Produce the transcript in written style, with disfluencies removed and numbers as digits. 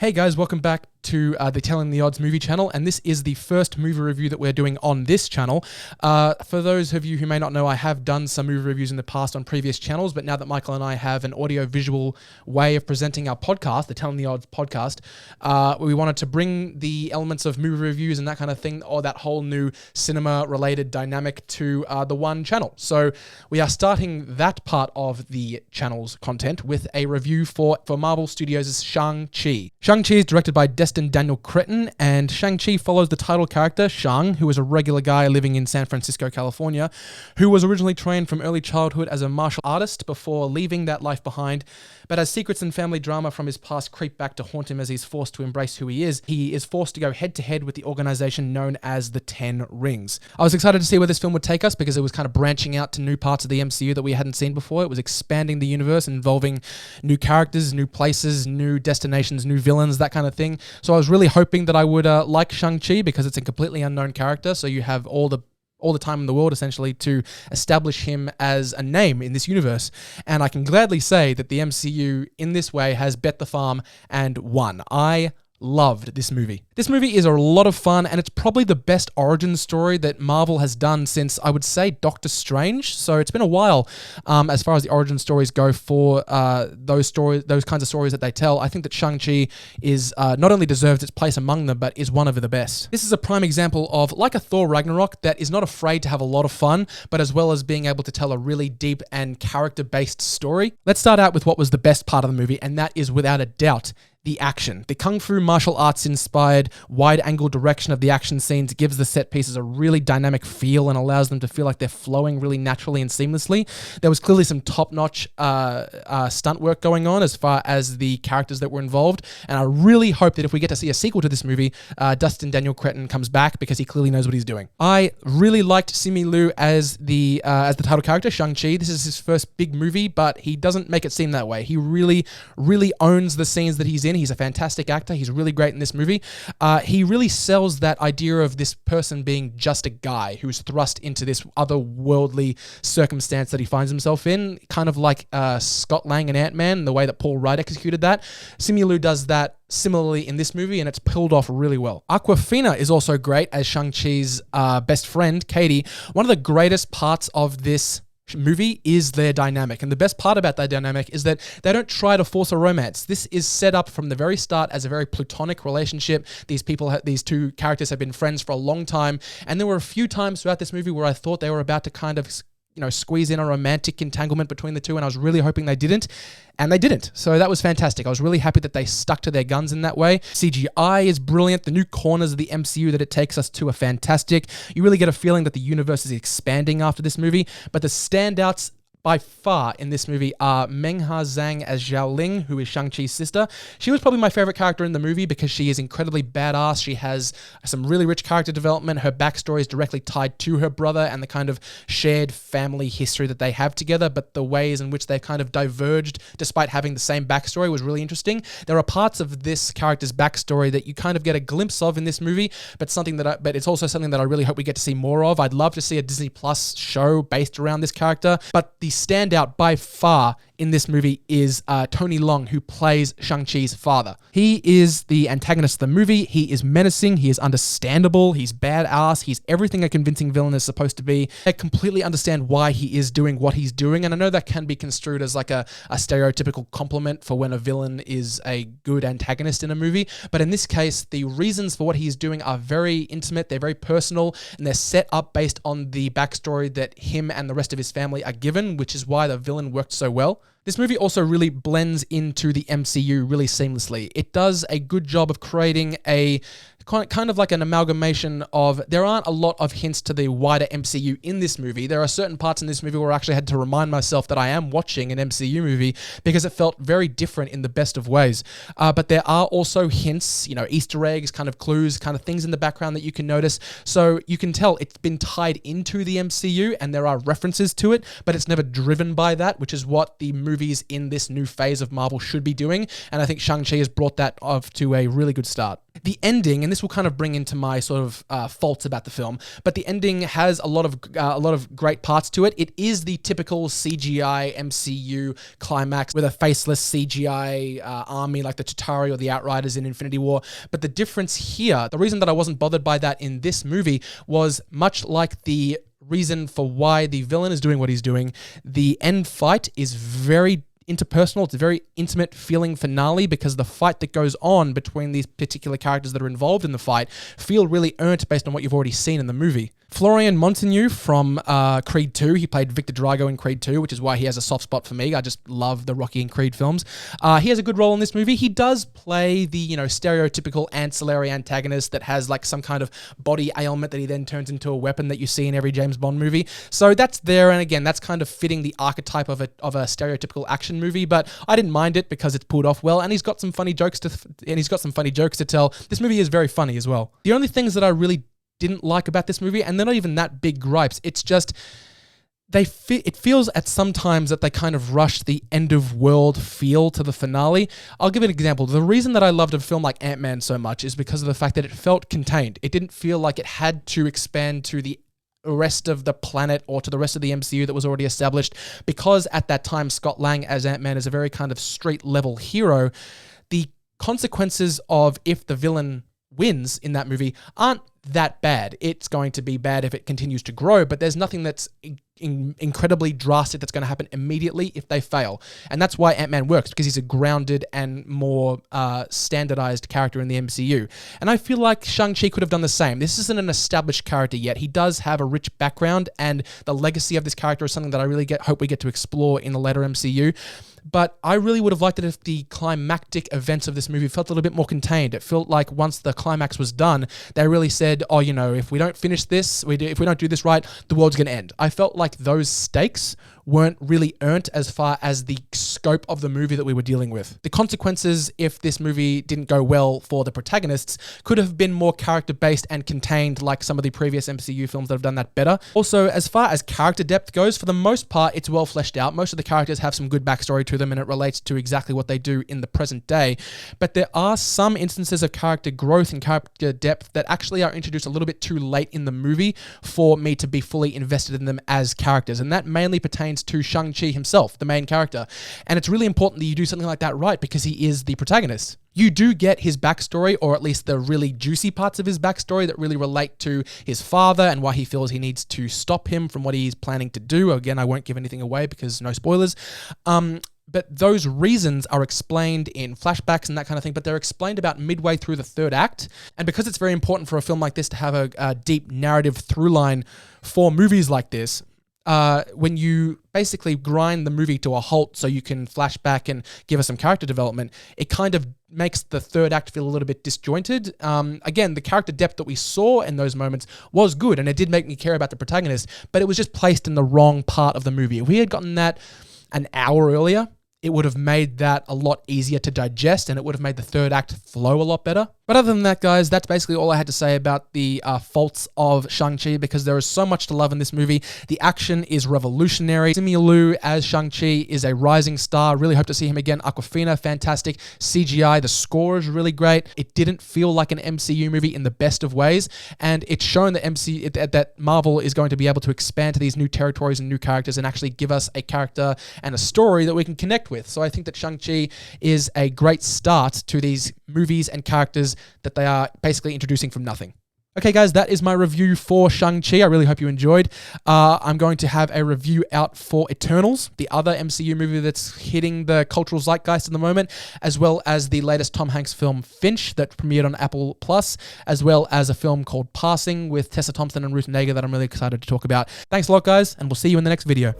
Hey guys, welcome back to the Telling the Odds movie channel, and this is the first movie review that we're doing on this channel. For those of you who may not know, I have done some movie reviews in the past on previous channels, but now that Michael and I have an audio-visual way of presenting our podcast, the Telling the Odds podcast, we wanted to bring the elements of movie reviews and that kind of thing, or that whole new cinema-related dynamic to the one channel. So we are starting that part of the channel's content with a review for Marvel Studios' Shang Chi. Shang Chi is directed by Daniel Cretton, and Shang Chi follows the title character, Shang, who is a regular guy living in San Francisco, California, who was originally trained from early childhood as a martial artist before leaving that life behind. But as secrets and family drama from his past creep back to haunt him as he's forced to embrace who he is forced to go head-to-head with the organization known as the Ten Rings. I was excited to see where this film would take us because it was kind of branching out to new parts of the MCU that we hadn't seen before. It was expanding the universe, involving new characters, new places, new destinations, new villains, that kind of thing. So I was really hoping that I would like Shang-Chi because it's a completely unknown character, so you have all the time in the world, essentially, to establish him as a name in this universe. And I can gladly say that the MCU, in this way, has bet the farm and won. I loved this movie. This movie is a lot of fun, and it's probably the best origin story that Marvel has done since, I would say, Doctor Strange. So it's been a while as far as the origin stories go for those kinds of stories that they tell. I think that Shang-Chi is not only deserves its place among them, but is one of the best. This is a prime example of, like a Thor Ragnarok, that is not afraid to have a lot of fun, but as well as being able to tell a really deep and character-based story. Let's start out with what was the best part of the movie, and that is, without a doubt, the action. The kung fu martial arts inspired wide-angle direction of the action scenes gives the set pieces a really dynamic feel and allows them to feel like they're flowing really naturally and seamlessly. There was clearly some top-notch stunt work going on as far as the characters that were involved, and I really hope that if we get to see a sequel to this movie, Daniel Cretton comes back because he clearly knows what he's doing. I really liked Simu Liu as the title character, Shang-Chi. This is his first big movie, but he doesn't make it seem that way. He really, really owns the scenes that he's in. He's a fantastic actor. He's really great in this movie. He really sells that idea of this person being just a guy who's thrust into this otherworldly circumstance that he finds himself in, kind of like Scott Lang and Ant-Man, the way that Paul Rudd executed that. Simu Liu does that similarly in this movie, and it's pulled off really well. Awkwafina is also great as Shang-Chi's best friend, Katie. One of the greatest parts of this movie is their dynamic, and the best part about that dynamic is that they don't try to force a romance. This is set up from the very start as a very platonic relationship. These two characters have been friends for a long time, and there were a few times throughout this movie where I thought they were about to kind of squeeze in a romantic entanglement between the two, and I was really hoping they didn't, and they didn't. So that was fantastic. I was really happy that they stuck to their guns in that way. CGI is brilliant. The new corners of the MCU that it takes us to are fantastic. You really get a feeling that the universe is expanding after this movie, but the standouts by far in this movie are Mengha Zhang as Zhao Ling, who is Shang-Chi's sister. She was probably my favorite character in the movie because she is incredibly badass. She has some really rich character development. Her backstory is directly tied to her brother and the kind of shared family history that they have together, but the ways in which they kind of diverged despite having the same backstory was really interesting. There are parts of this character's backstory that you kind of get a glimpse of in this movie, but it's also something that I really hope we get to see more of. I'd love to see a Disney Plus show based around this character, but the standout by far in this movie is Tony Leung, who plays Shang-Chi's father. He is the antagonist of the movie. He is menacing. He is understandable. He's badass. He's everything a convincing villain is supposed to be. I completely understand why he is doing what he's doing, and I know that can be construed as like a stereotypical compliment for when a villain is a good antagonist in a movie, but in this case, the reasons for what he's doing are very intimate, they're very personal, and they're set up based on the backstory that him and the rest of his family are given, which is why the villain worked so well. This movie also really blends into the MCU really seamlessly. It does a good job of creating a kind of like an amalgamation of, there aren't a lot of hints to the wider MCU in this movie. There are certain parts in this movie where I actually had to remind myself that I am watching an MCU movie because it felt very different in the best of ways. But there are also hints, Easter eggs, kind of clues, kind of things in the background that you can notice. So you can tell it's been tied into the MCU and there are references to it, but it's never driven by that, which is what the movie movies in this new phase of Marvel should be doing, and I think Shang-Chi has brought that off to a really good start. The ending, and this will kind of bring into my sort of faults about the film, but the ending has a lot of great parts to it. It is the typical CGI MCU climax with a faceless CGI army like the Chitauri or the Outriders in Infinity War. But the difference here, the reason that I wasn't bothered by that in this movie was much like the reason for why the villain is doing what he's doing. The end fight is very interpersonal. It's a very intimate feeling finale because the fight that goes on between these particular characters that are involved in the fight feel really earned based on what you've already seen in the movie. Florian Montagneux from Creed 2, he played Victor Drago in Creed 2, which is why he has a soft spot for me. I just love the Rocky and Creed films. He has a good role in this movie. He does play the, stereotypical ancillary antagonist that has like some kind of body ailment that he then turns into a weapon that you see in every James Bond movie. So that's there, and again, that's kind of fitting the archetype of a stereotypical action movie, but I didn't mind it because it's pulled off well, and he's got some funny jokes to tell. This movie is very funny as well. The only things that I really didn't like about this movie, and they're not even that big gripes, it's just it feels at some times that they kind of rushed the end of world feel to the finale. I'll give an example. The reason that I loved a film like Ant-Man so much is because of the fact that it felt contained. It didn't feel like it had to expand to the rest of the planet or to the rest of the MCU that was already established, because at that time Scott Lang as Ant-Man is a very kind of street level hero. The consequences of if the villain wins in that movie aren't that bad. It's going to be bad if it continues to grow, but there's nothing that's incredibly drastic that's going to happen immediately if they fail. And that's why Ant-Man works, because he's a grounded and more standardized character in the MCU. And I feel like Shang-Chi could have done the same. This isn't an established character yet. He does have a rich background, and the legacy of this character is something that I really hope we get to explore in the later MCU. But I really would have liked it if the climactic events of this movie felt a little bit more contained. It felt like once the climax was done, they really said, oh, if we don't finish this, if we don't do this right, the world's going to end. I felt like those stakes weren't really earned as far as the scope of the movie that we were dealing with. The consequences, if this movie didn't go well for the protagonists, could have been more character-based and contained like some of the previous MCU films that have done that better. Also, as far as character depth goes, for the most part, it's well fleshed out. Most of the characters have some good backstory to them, and it relates to exactly what they do in the present day. But there are some instances of character growth and character depth that actually are introduced a little bit too late in the movie for me to be fully invested in them as characters. And that mainly pertains to Shang-Chi himself, the main character. And it's really important that you do something like that right, because he is the protagonist. You do get his backstory, or at least the really juicy parts of his backstory that really relate to his father and why he feels he needs to stop him from what he's planning to do. Again, I won't give anything away because no spoilers. But those reasons are explained in flashbacks and that kind of thing, but they're explained about midway through the third act. And because it's very important for a film like this to have a deep narrative through line for movies like this, when you basically grind the movie to a halt so you can flash back and give us some character development, it kind of makes the third act feel a little bit disjointed. Again, the character depth that we saw in those moments was good, and it did make me care about the protagonist, but it was just placed in the wrong part of the movie. If we had gotten that an hour earlier, it would have made that a lot easier to digest, and it would have made the third act flow a lot better. But other than that, guys, that's basically all I had to say about the faults of Shang-Chi, because there is so much to love in this movie. The action is revolutionary. Simu Liu as Shang-Chi is a rising star. Really hope to see him again. Awkwafina, fantastic. CGI, the score is really great. It didn't feel like an MCU movie in the best of ways, and it's shown that that Marvel is going to be able to expand to these new territories and new characters and actually give us a character and a story that we can connect with. So I think that Shang-Chi is a great start to these movies and characters that they are basically introducing from nothing. Okay, guys, that is my review for Shang-Chi. I really hope you enjoyed. I'm going to have a review out for Eternals, the other MCU movie that's hitting the cultural zeitgeist at the moment, as well as the latest Tom Hanks film Finch that premiered on Apple Plus, as well as a film called Passing with Tessa Thompson and Ruth Negga that I'm really excited to talk about. Thanks a lot, guys, and we'll see you in the next video.